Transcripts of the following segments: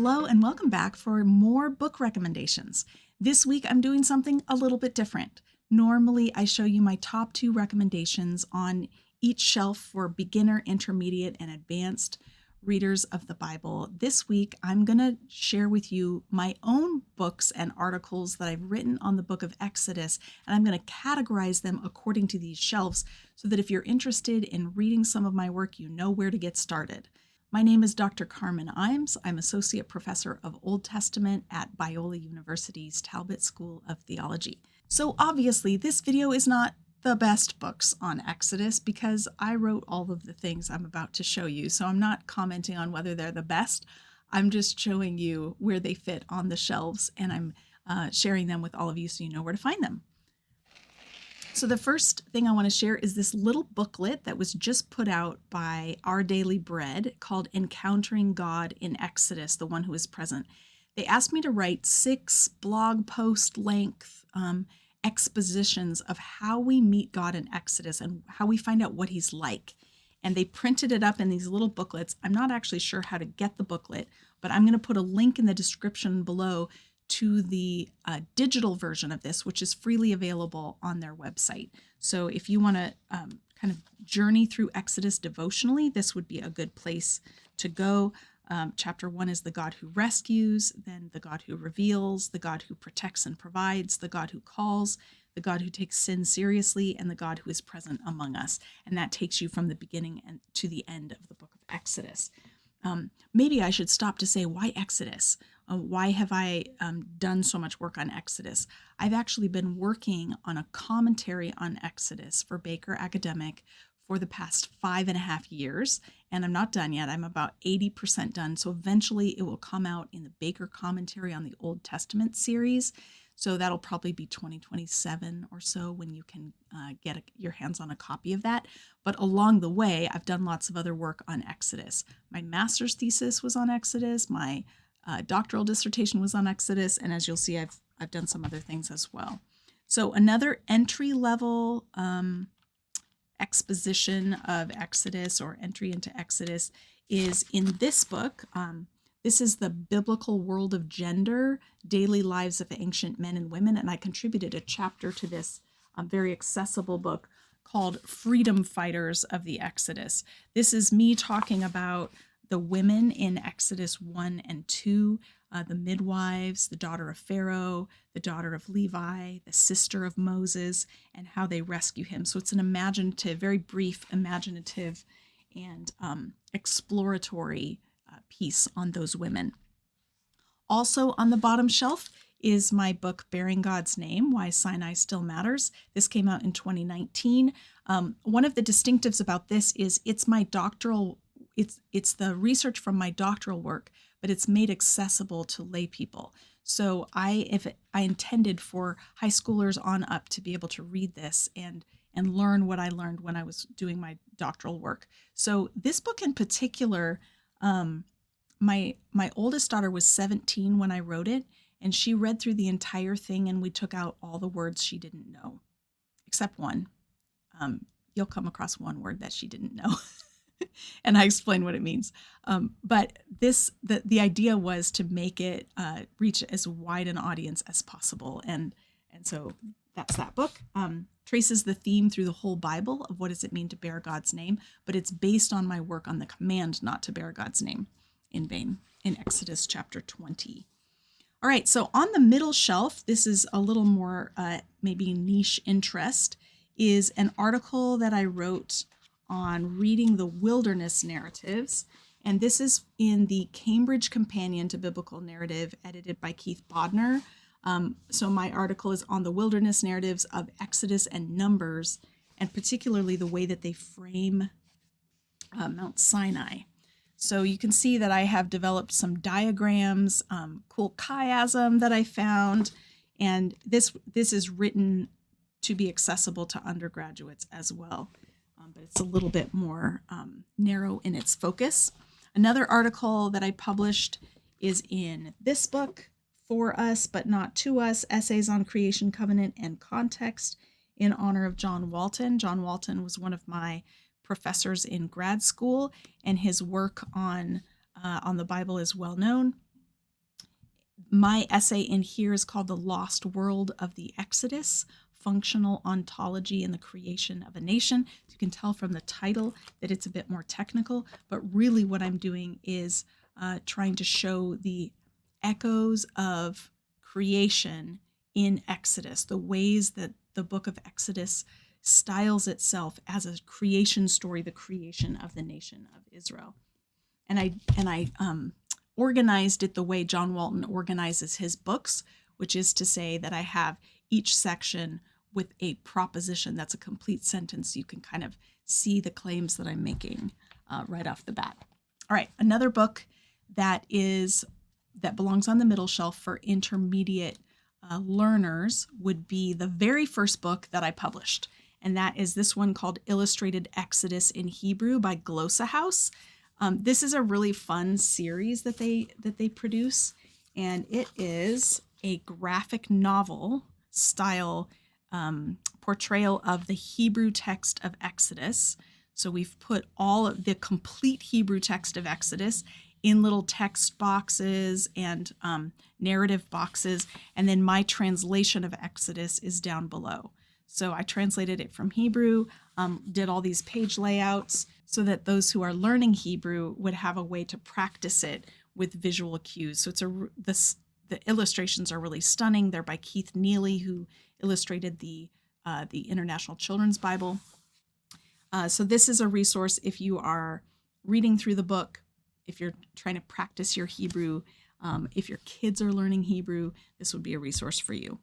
Hello and welcome back for more book recommendations. This week I'm doing something a little bit different. Normally I show you my top 2 recommendations on each shelf for beginner, intermediate, and advanced readers of the Bible. This week I'm going to share with you my own books and articles that I've written on the book of Exodus, and I'm going to categorize them according to these shelves so that if you're interested in reading some of my work, you know where to get started. My name is Dr. Carmen Imes. I'm Associate Professor of Old Testament at Biola University's Talbot School of Theology. So obviously this video is not the best books on Exodus because I wrote all of the things I'm about to show you. So I'm not commenting on whether they're the best. I'm just showing you where they fit on the shelves, and I'm sharing them with all of you so you know where to find them. So the first thing I want to share is this little booklet that was just put out by Our Daily Bread called Encountering God in Exodus, the One Who is Present. They asked me to write 6 blog post length expositions of how we meet God in Exodus and how we find out what he's like. And they printed it up in these little booklets. I'm not actually sure how to get the booklet, but I'm going to put a link in the description below to the digital version of this, which is freely available on their website. So if you want to kind of journey through Exodus devotionally, this would be a good place to go. Chapter 1 is the God who rescues, then the God who reveals, the God who protects and provides, the God who calls, the God who takes sin seriously, and the God who is present among us. And that takes you from the beginning and to the end of the book of Exodus. Maybe I should stop to say, why Exodus? Why have I done so much work on Exodus? I've actually been working on a commentary on Exodus for Baker Academic for the past 5.5 years, and I'm not done yet. I'm about 80% done. So eventually it will come out in the Baker Commentary on the Old Testament series. So that'll probably be 2027 or so when you can get your hands on a copy of that. But along the way, I've done lots of other work on Exodus. My master's thesis was on Exodus. My doctoral dissertation was on Exodus. And as you'll see, I've done some other things as well. So another entry-level exposition of Exodus or entry into Exodus is in this book. This is the Biblical World of Gender, Daily Lives of Ancient Men and Women, and I contributed a chapter to this very accessible book called Freedom Fighters of the Exodus. This is me talking about the women in Exodus 1 and 2, the midwives, the daughter of Pharaoh, the daughter of Levi, the sister of Moses, and how they rescue him. So it's an imaginative, very brief, imaginative, and exploratory piece on those women. Also on the bottom shelf is my book, Bearing God's Name, Why Sinai Still Matters. This came out in 2019. One of the distinctives about this is it's my doctoral, it's the research from my doctoral work, but it's made accessible to lay people. So I intended for high schoolers on up to be able to read this and learn what I learned when I was doing my doctoral work. So this book in particular, my oldest daughter was 17 when I wrote it, and she read through the entire thing, and we took out all the words she didn't know, except one. You'll come across one word that she didn't know, and I explain what it means. But the idea was to make it reach as wide an audience as possible, and so that's that book. Traces the theme through the whole Bible of what does it mean to bear God's name, but it's based on my work on the command not to bear God's name in vain in Exodus chapter 20. All right, so on the middle shelf, this is a little more maybe niche interest, is an article that I wrote on reading the wilderness narratives. And this is in the Cambridge Companion to Biblical Narrative, edited by Keith Bodner. So my article is on the wilderness narratives of Exodus and Numbers, and particularly the way that they frame Mount Sinai. So you can see that I have developed some diagrams, cool chiasm that I found, and this is written to be accessible to undergraduates as well, but it's a little bit more narrow in its focus. Another article that I published is in this book, For Us But Not To Us, Essays on Creation, Covenant, and Context, in honor of John Walton. John Walton was one of my professors in grad school, and his work on the Bible is well known. My essay in here is called The Lost World of the Exodus, Functional Ontology in the Creation of a Nation. You can tell from the title that it's a bit more technical, but really what I'm doing is trying to show the echoes of creation in Exodus, the ways that the book of Exodus styles itself as a creation story, the creation of the nation of Israel. And I organized it the way John Walton organizes his books, which is to say that I have each section with a proposition that's a complete sentence. You can kind of see the claims that I'm making right off the bat. All right, another book that belongs on the middle shelf for intermediate learners would be the very first book that I published, and that is this one called Illustrated Exodus in Hebrew by Glossa House. This is a really fun series that they produce, and it is a graphic novel style portrayal of the Hebrew text of Exodus. So we've put all of the complete Hebrew text of Exodus in little text boxes and narrative boxes, and then my translation of Exodus is down below. So I translated it from Hebrew, did all these page layouts so that those who are learning Hebrew would have a way to practice it with visual cues. So the illustrations are really stunning. They're by Keith Neely, who illustrated the International Children's Bible. So this is a resource if you are reading through the book, if you're trying to practice your Hebrew, if your kids are learning Hebrew, this would be a resource for you.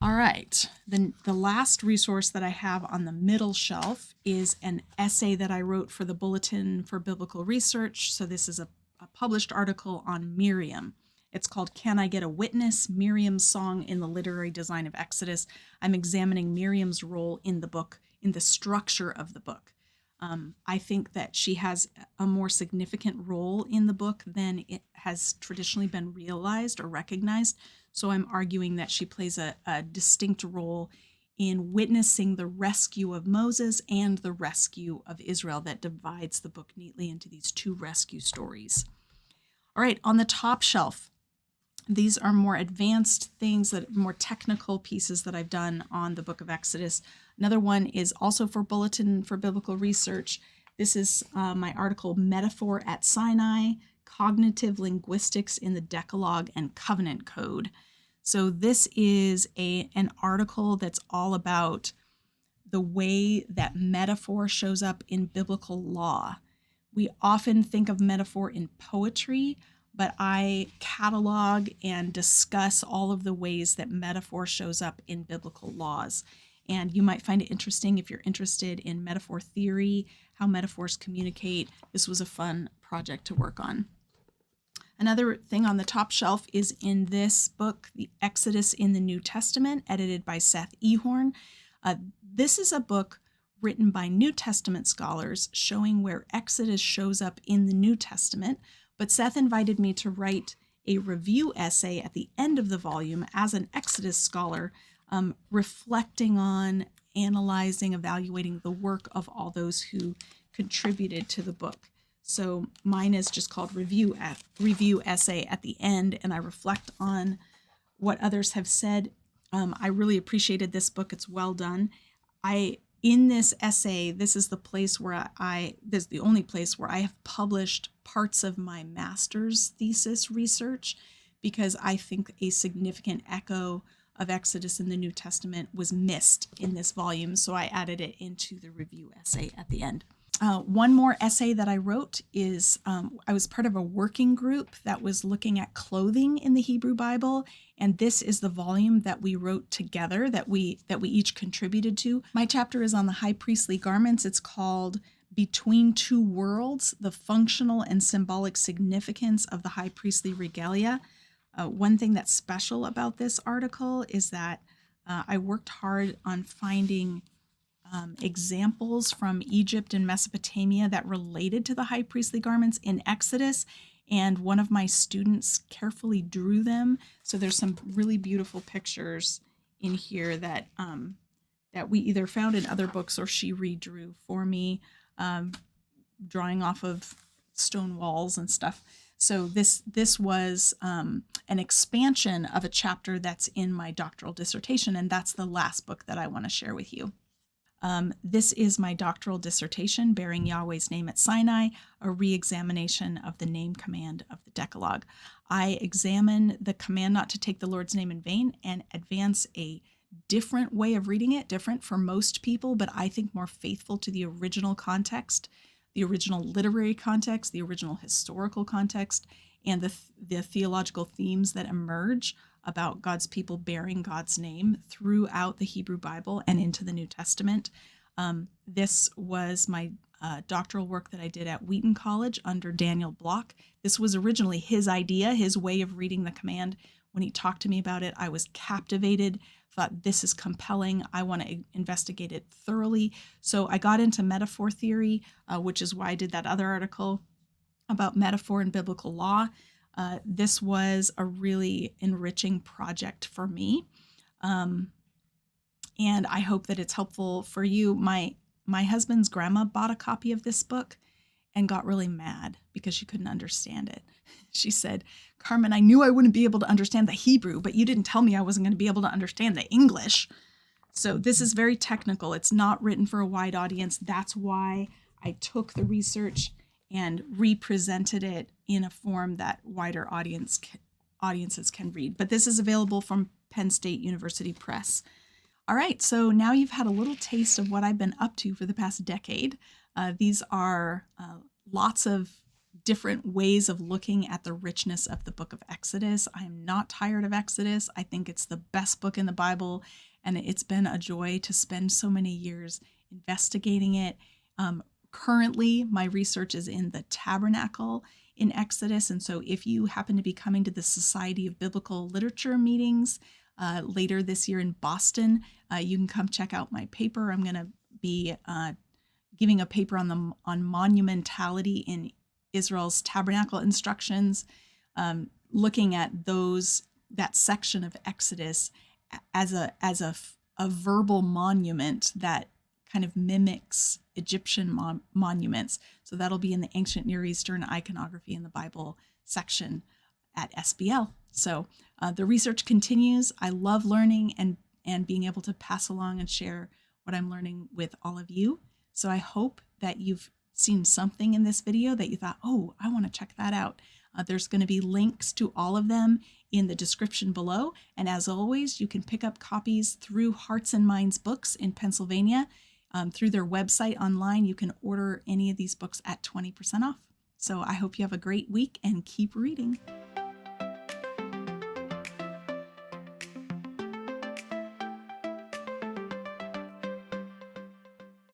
All right, then the last resource that I have on the middle shelf is an essay that I wrote for the Bulletin for Biblical Research. So this is a published article on Miriam. It's called Can I Get a Witness? Miriam's Song in the Literary Design of Exodus. I'm examining Miriam's role in the book, in the structure of the book. I think that she has a more significant role in the book than it has traditionally been realized or recognized. So I'm arguing that she plays a distinct role in witnessing the rescue of Moses and the rescue of Israel that divides the book neatly into these two rescue stories. All right, on the top shelf, these are more advanced things, more technical pieces that I've done on the book of Exodus. Another one is also for Bulletin for Biblical Research. This is my article, Metaphor at Sinai, Cognitive Linguistics in the Decalogue and Covenant Code. So this is an article that's all about the way that metaphor shows up in biblical law. We often think of metaphor in poetry, but I catalog and discuss all of the ways that metaphor shows up in biblical laws. And you might find it interesting if you're interested in metaphor theory, how metaphors communicate. This was a fun project to work on. Another thing on the top shelf is in this book, The Exodus in the New Testament, edited by Seth Ehorn. This is a book written by New Testament scholars showing where Exodus shows up in the New Testament. But Seth invited me to write a review essay at the end of the volume as an Exodus scholar, reflecting on, analyzing, evaluating the work of all those who contributed to the book. So mine is just called review essay at the end, and I reflect on what others have said. I really appreciated this book. It's well done. In this essay, this is the place where this is the only place where I have published parts of my master's thesis research, because I think a significant echo of Exodus in the New Testament was missed in this volume, so I added it into the review essay at the end. One more essay that I wrote is I was part of a working group that was looking at clothing in the Hebrew Bible, and this is the volume that we wrote together that we each contributed to. My chapter is on the high priestly garments. It's called Between Two Worlds: The Functional and Symbolic Significance of the High Priestly Regalia. One thing that's special about this article is that I worked hard on finding examples from Egypt and Mesopotamia that related to the high priestly garments in Exodus, and one of my students carefully drew them. So there's some really beautiful pictures in here that we either found in other books or she redrew for me, drawing off of stone walls and stuff. So this was an expansion of a chapter that's in my doctoral dissertation, and that's the last book that I want to share with you. This is my doctoral dissertation, Bearing Yahweh's Name at Sinai, a Reexamination of the name command of the Decalogue. I examine the command not to take the Lord's name in vain and advance a different way of reading it, different for most people, but I think more faithful to the original context, the original literary context, the original historical context, and the theological themes that emerge about God's people bearing God's name throughout the Hebrew Bible and into the New Testament. This was my doctoral work that I did at Wheaton College under Daniel Block. This was originally his idea, his way of reading the command. When he talked to me about it, I was captivated, thought this is compelling. I want to investigate it thoroughly. So I got into metaphor theory, which is why I did that other article about metaphor and biblical law. This was a really enriching project for me. And I hope that it's helpful for you. My husband's grandma bought a copy of this book and got really mad because she couldn't understand it. She said, "Carmen, I knew I wouldn't be able to understand the Hebrew, but you didn't tell me I wasn't going to be able to understand the English." So this is very technical. It's not written for a wide audience. That's why I took the research and represented it in a form that wider audiences can read. But this is available from Penn State University Press. All right, so now you've had a little taste of what I've been up to for the past decade. These are lots of different ways of looking at the richness of the book of Exodus. I'm not tired of Exodus. I think it's the best book in the Bible, and it's been a joy to spend so many years investigating it. Currently, my research is in the tabernacle in Exodus, and so if you happen to be coming to the Society of Biblical Literature meetings later this year in Boston, you can come check out my paper. I'm going to be giving a paper on monumentality in Israel's tabernacle instructions, looking at that section of Exodus as a verbal monument that kind of mimics Egyptian monuments. So that'll be in the Ancient Near Eastern Iconography in the Bible section at SBL. So the research continues. I love learning and being able to pass along and share what I'm learning with all of you. So I hope that you've seen something in this video that you thought, oh, I want to check that out. There's going to be links to all of them in the description below. And as always, you can pick up copies through Hearts and Minds Books in Pennsylvania. Through their website online, you can order any of these books at 20% off. So I hope you have a great week and keep reading.